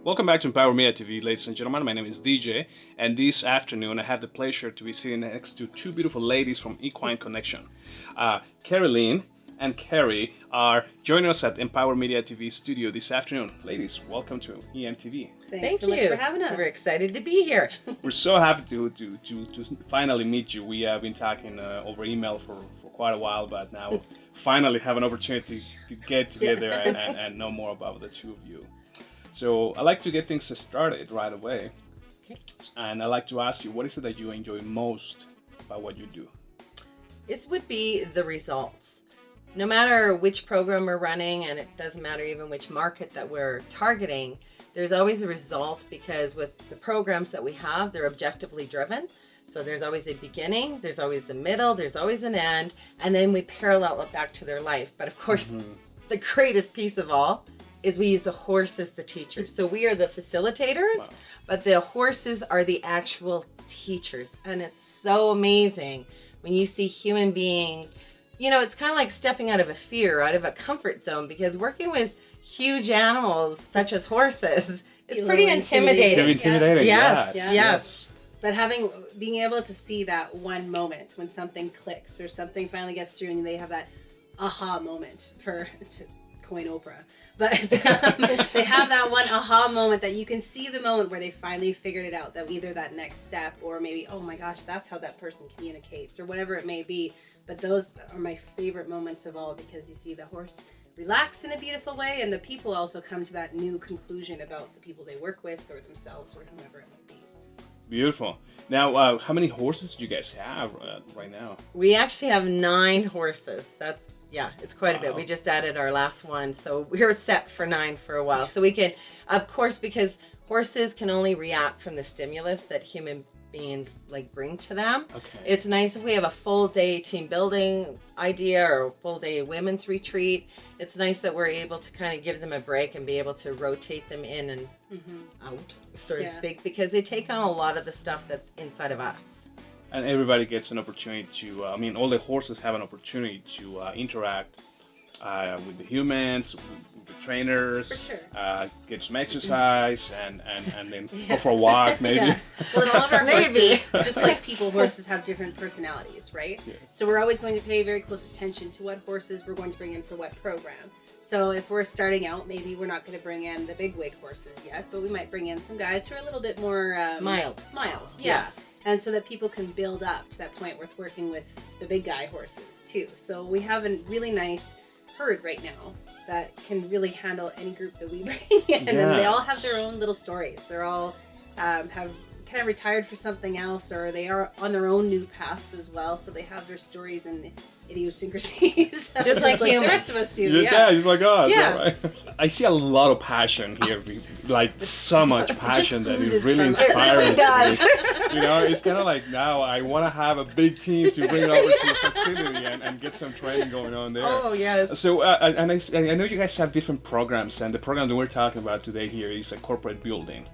Welcome back to Empower Media TV, ladies and gentlemen. My name is DJ, and this afternoon I have the pleasure to be sitting next to two beautiful ladies from Equine Connection. Carolyn and Kari are joining us at Empower Media TV studio this afternoon. Ladies, welcome to EMTV. Thank you much for having us. We're excited to be here. We're so happy to finally meet you. We have been talking over email for quite a while, but now finally have an opportunity to get together and know more about the two of you. So I'd like to get things started right away. Okay. And I'd like to ask you, what is it that you enjoy most about what you do? It would be the results. No matter which program we're running, and it doesn't matter even which market that we're targeting, there's always a result because with the programs that we have, they're objectively driven. So there's always a beginning, there's always a middle, there's always an end, and then we parallel it back to their life. But of course, the greatest piece of all is we use the horse as the teachers. So we are the facilitators, but the horses are the actual teachers. And it's so amazing when you see human beings, you know, it's kind of like stepping out of a fear, out of a comfort zone, because working with huge animals such as horses, it's pretty intimidating. Very intimidating. Yes. But being able to see that one moment when something clicks or something finally gets through and they have that aha moment to coin Oprah. But they have that one aha moment that you can see the moment where they finally figured it out, that either that next step or maybe, oh my gosh, that's how that person communicates or whatever it may be. But those are my favorite moments of all because you see the horse relax in a beautiful way and the people also come to that new conclusion about the people they work with or themselves or whomever it might be. Beautiful. Now, how many horses do you guys have right now? We actually have 9 horses. It's quite a bit. Wow. We just added our last one. So we're set for 9 for a while. So we can, of course, because horses can only react from the stimulus that human beings bring to them. Okay. It's nice if we have a full day team building idea or a full day women's retreat. It's nice that we're able to kind of give them a break and be able to rotate them in and out, so to speak, because they take on a lot of the stuff that's inside of us. And everybody gets an opportunity to, all the horses have an opportunity to interact with the humans, with the trainers, For sure. Get some exercise, and then go for a walk, maybe. Yeah. Well, all of our Maybe. horses, just like people, horses have different personalities, right? Yeah. So we're always going to pay very close attention to what horses we're going to bring in for what program. So if we're starting out, maybe we're not going to bring in the big wig horses yet, but we might bring in some guys who are a little bit more Mild, yeah. Yes. And so that people can build up to that point with working with the big guy horses too. So we have a really nice herd right now that can really handle any group that we bring in. And they all have their own little stories. They're all have kind of retired for something else, or they are on their own new paths as well. So they have their stories and idiosyncrasies, just like the rest of us do. Yeah, just like us. Yeah. Right? I see a lot of passion here, like so much passion that it really inspires It really does. me. It's kind of like now I want to have a big team to bring it over to the facility and get some training going on there. Oh, yes. So, I know you guys have different programs, and the program that we're talking about today here is a corporate building.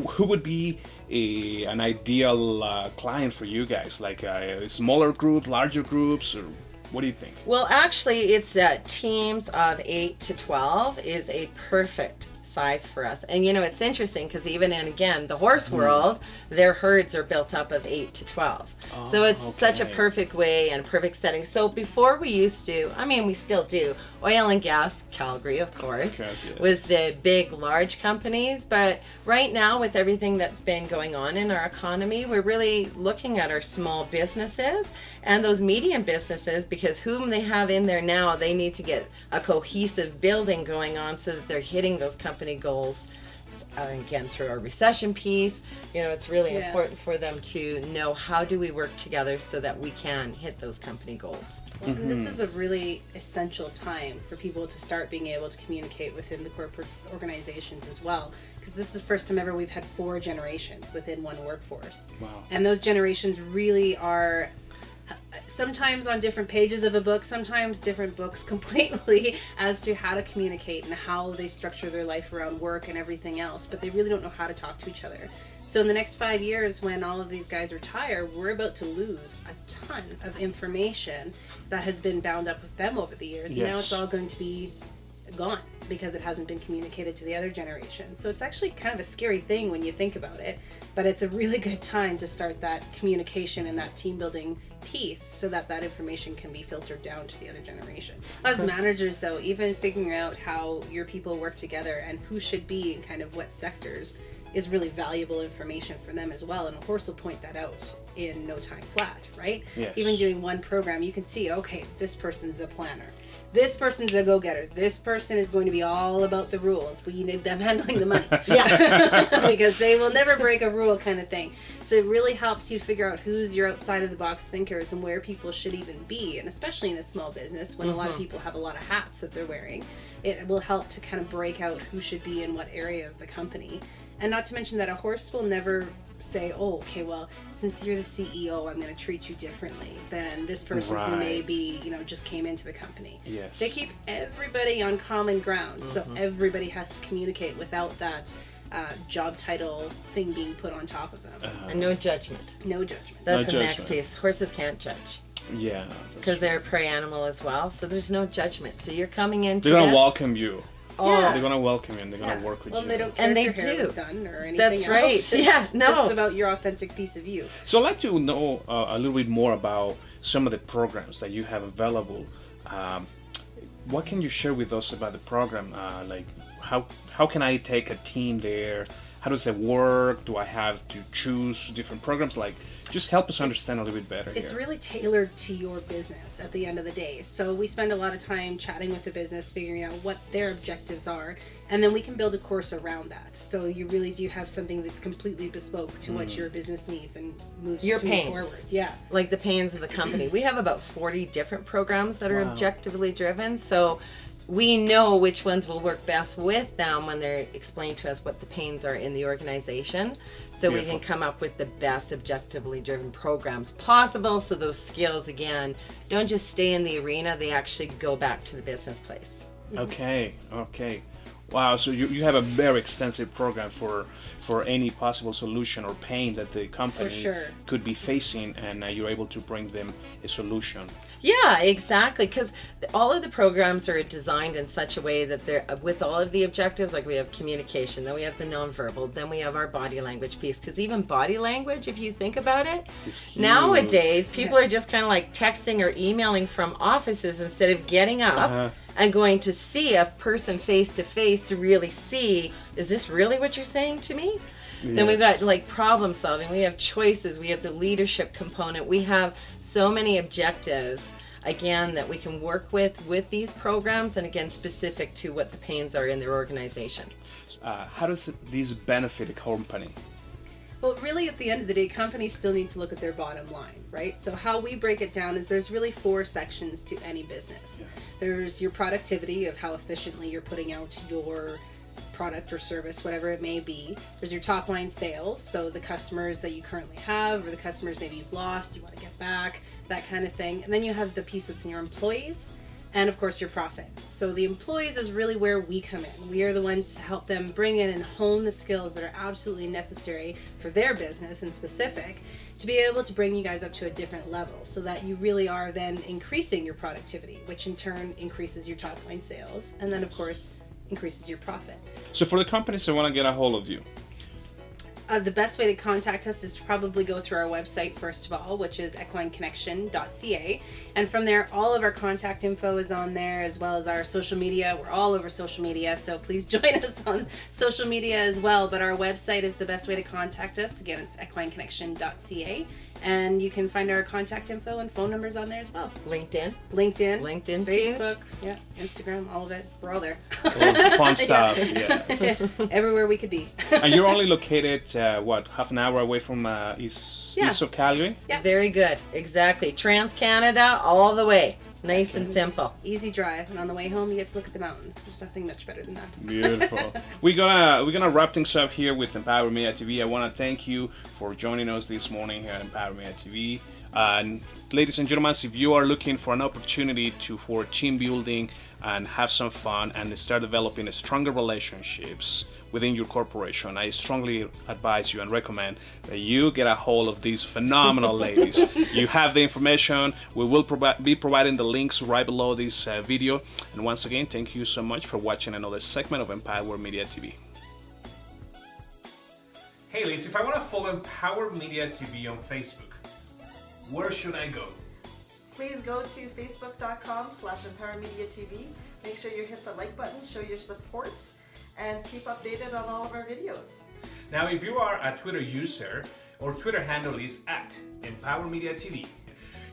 Who would be an ideal client for you guys? Like a smaller group, larger groups, or what do you think? Well, actually, it's teams of 8 to 12 is a perfect size for us. And it's interesting because even in, again, the horse world, their herds are built up of 8 to 12. So it's such a perfect way and a perfect setting. So before we used to, we still do, oil and gas, Calgary, of course, was the big, large companies. But right now, with everything that's been going on in our economy, we're really looking at our small businesses and those medium businesses, because whom they have in there now, they need to get a cohesive building going on so that they're hitting those company goals. Again, through our recession piece, it's really important for them to know how do we work together so that we can hit those company goals. Well, and this is a really essential time for people to start being able to communicate within the corporate organizations as well, because this is the first time ever we've had 4 generations within one workforce. Wow. And those generations really are sometimes on different pages of a book, sometimes different books completely as to how to communicate and how they structure their life around work and everything else, but they really don't know how to talk to each other. So in the next 5 years, when all of these guys retire, we're about to lose a ton of information that has been bound up with them over the years. And now it's all going to be gone because it hasn't been communicated to the other generation. So it's actually kind of a scary thing when you think about it, but it's a really good time to start that communication and that team building piece so that that information can be filtered down to the other generation. As managers though, even figuring out how your people work together and who should be in kind of what sectors is really valuable information for them as well, and a horse will point that out in no time flat, right? Yes. Even doing one program, you can see, okay, this person's a planner, this person's a go-getter, this person is going to be all about the rules, we need them handling the money. Yes. Because they will never break a rule kind of thing. So it really helps you figure out who's your outside of the box thinkers and where people should even be, and especially in a small business when a lot of people have a lot of hats that they're wearing, it will help to kind of break out who should be in what area of the company. And not to mention that a horse will never say, oh, okay, well, since you're the CEO, I'm going to treat you differently than this person who may be, you know, just came into the company. Yes. They keep everybody on common ground, so everybody has to communicate without that job title thing being put on top of them. And no judgment. No judgment. That's No the next judgment. piece. Horses can't judge Yeah. because they're a prey animal as well. So there's no judgment. So you're coming into They're gonna this- welcome you. Oh, They're gonna welcome you and they're gonna work with Well, you. they don't care And if they your hair do. was done or anything That's else. right. It's Yeah, no. just about your authentic piece of you. So I'd like to know a little bit more about some of the programs that you have available. What can you share with us about the program? Like how can I take a team there? How does it work? Do I have to choose different programs? Like, just help us understand a little bit better It's here. really tailored to your business at the end of the day. So we spend a lot of time chatting with the business, figuring out what their objectives are, and then we can build a course around that. So you really do have something that's completely bespoke to what your business needs and moves Your to move pains. forward. Yeah. like the pains of the company. We have about 40 different programs that are Wow. objectively driven. So we know which ones will work best with them when they're explaining to us what the pains are in the organization. So we Beautiful. can come up with the best objectively driven programs possible. So those skills, again, don't just stay in the arena, they actually go back to the business place. Okay. Wow, so you have a very extensive program for any possible solution or pain that the company sure. could be facing, and you're able to bring them a solution. Yeah, exactly. Because all of the programs are designed in such a way that they're with all of the objectives. Like we have communication, then we have the nonverbal, then we have our body language piece. Because even body language, if you think about it, It's huge. nowadays people are just kind of like texting or emailing from offices instead of getting up Uh-huh. and going to see a person face to face to really see, is this really what you're saying to me? Then we've got like problem solving, we have choices, we have the leadership component, we have so many objectives again that we can work with these programs, and again specific to what the pains are in their organization. How does this benefit a company? Well, really, at the end of the day, companies still need to look at their bottom line, right? So how we break it down is there's really 4 sections to any business. There's your productivity of how efficiently you're putting out your product or service, whatever it may be. There's your top line sales, so the customers that you currently have or the customers maybe you've lost, you want to get back, that kind of thing. And then you have the piece that's in your employees, and of course your profit. So the employees is really where we come in. We are the ones to help them bring in and hone the skills that are absolutely necessary for their business in specific to be able to bring you guys up to a different level so that you really are then increasing your productivity, which in turn increases your top line sales, and then of course increases your profit. So for the companies that want to get a hold of you, The best way to contact us is to probably go through our website first of all, which is equineconnection.ca, and from there all of our contact info is on there, as well as our social media. We're all over social media, so please join us on social media as well, but our website is the best way to contact us. Again, it's equineconnection.ca, and you can find our contact info and phone numbers on there as well. LinkedIn, LinkedIn's Facebook, yeah, Instagram, all of it. We're all there. all the fun stuff, yes. Everywhere we could be. And you're only located, half an hour away from east of Calgary? Yeah. Very good, exactly. Trans-Canada all the way, nice and simple. Easy drive, and on the way home you get to look at the mountains. There's nothing much better than that. Beautiful. We're gonna wrap things up here with Empower Media TV. I want to thank you for joining us this morning here at Empower Media TV. And ladies and gentlemen, if you are looking for an opportunity for team building and have some fun and start developing stronger relationships within your corporation, I strongly advise you and recommend that you get a hold of these phenomenal ladies. You have the information. We will be providing the links right below this video. And once again, thank you so much for watching another segment of Empower Media TV. Hey Liz, if I want to follow Empower Media TV on Facebook, where should I go? Please go to facebook.com/empowermediatv. Make sure you hit the like button, show your support, and keep updated on all of our videos. Now, if you are a Twitter user, our Twitter handle is @empowermediatv.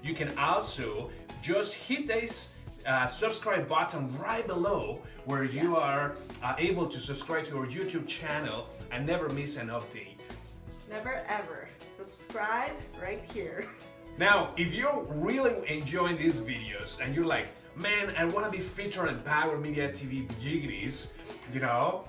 You can also just hit this subscribe button right below where you are able to subscribe to our YouTube channel and never miss an update. Never ever. Subscribe right here. Now, if you're really enjoying these videos and you're like, man, I want to be featured on Empower Media TV Jiggities, you know,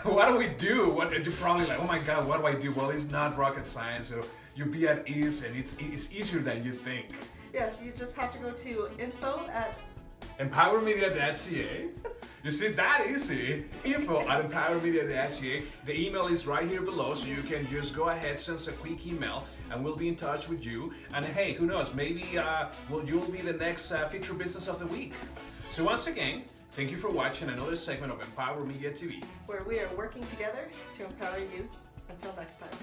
what do we do? You're probably like, oh my God, what do I do? Well, it's not rocket science, so you'll be at ease and it's easier than you think. Yes, you just have to go to info@empowermedia.ca. You see, that easy. info@empowermedia.ca. The email is right here below, so you can just go ahead, send us a quick email, and we'll be in touch with you. And hey, who knows, maybe you'll be the next feature business of the week. So once again, thank you for watching another segment of Empower Media TV, where we are working together to empower you. Until next time.